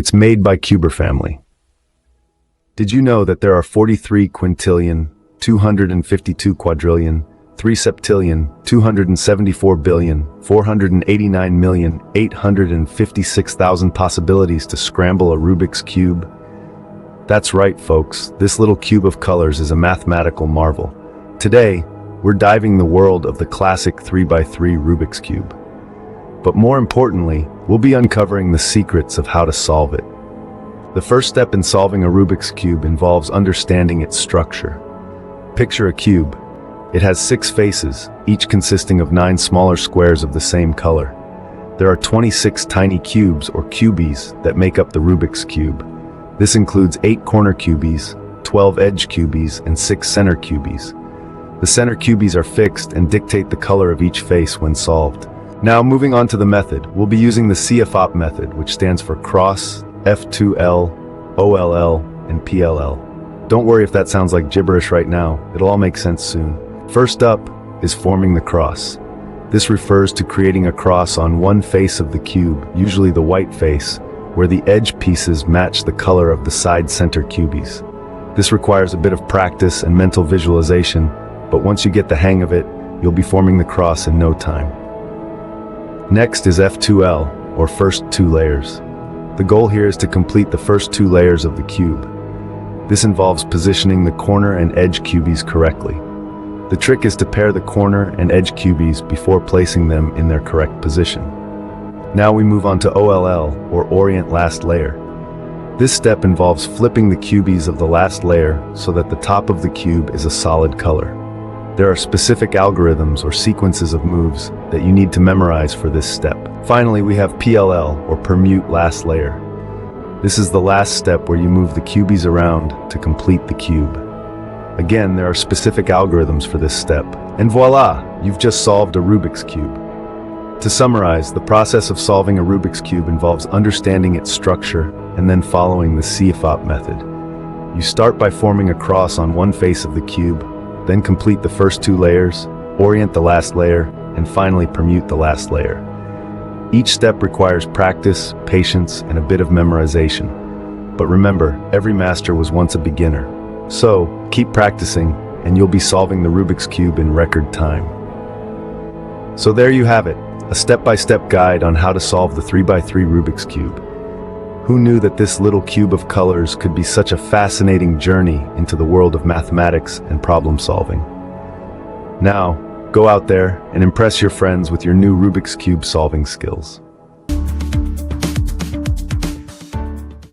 It's made by Cuberfamily. Did you know that there are 43 quintillion, 252 quadrillion, 3 septillion, 274 billion, 489,856,000 possibilities to scramble a Rubik's Cube? That's right, folks. This little cube of colors is a mathematical marvel. Today, we're diving the world of the classic 3x3 Rubik's Cube. But more importantly, we'll be uncovering the secrets of how to solve it. The first step in solving a Rubik's Cube involves understanding its structure. Picture a cube. It has 6 faces, each consisting of 9 smaller squares of the same color. There are 26 tiny cubes or cubies that make up the Rubik's Cube. This includes 8 corner cubies, 12 edge cubies, and 6 center cubies. The center cubies are fixed and dictate the color of each face when solved. Now, moving on to the method, we'll be using the CFOP method, which stands for cross, F2L, OLL, and PLL. Don't worry if that sounds like gibberish right now, it'll all make sense soon. First up is forming the cross. This refers to creating a cross on one face of the cube, usually the white face, where the edge pieces match the color of the side center cubies. This requires a bit of practice and mental visualization, but once you get the hang of it, you'll be forming the cross in no time. Next is F2L, or first 2 layers. The goal here is to complete the first 2 layers of the cube. This involves positioning the corner and edge cubies correctly. The trick is to pair the corner and edge cubies before placing them in their correct position. Now we move on to OLL, or orient last layer. This step involves flipping the cubies of the last layer so that the top of the cube is a solid color. There are specific algorithms or sequences of moves that you need to memorize for this step. Finally, we have PLL, or permute last layer. This is the last step where you move the cubies around to complete the cube. Again, there are specific algorithms for this step. And voila, you've just solved a Rubik's Cube. To summarize, the process of solving a Rubik's Cube involves understanding its structure and then following the CFOP method. You start by forming a cross on one face of the cube, then complete the first 2 layers, orient the last layer, and finally permute the last layer. Each step requires practice, patience, and a bit of memorization. But remember, every master was once a beginner. So, keep practicing, and you'll be solving the Rubik's Cube in record time. So there you have it, a step-by-step guide on how to solve the 3x3 Rubik's Cube. Who knew that this little cube of colors could be such a fascinating journey into the world of mathematics and problem solving? Now, go out there and impress your friends with your new Rubik's Cube solving skills.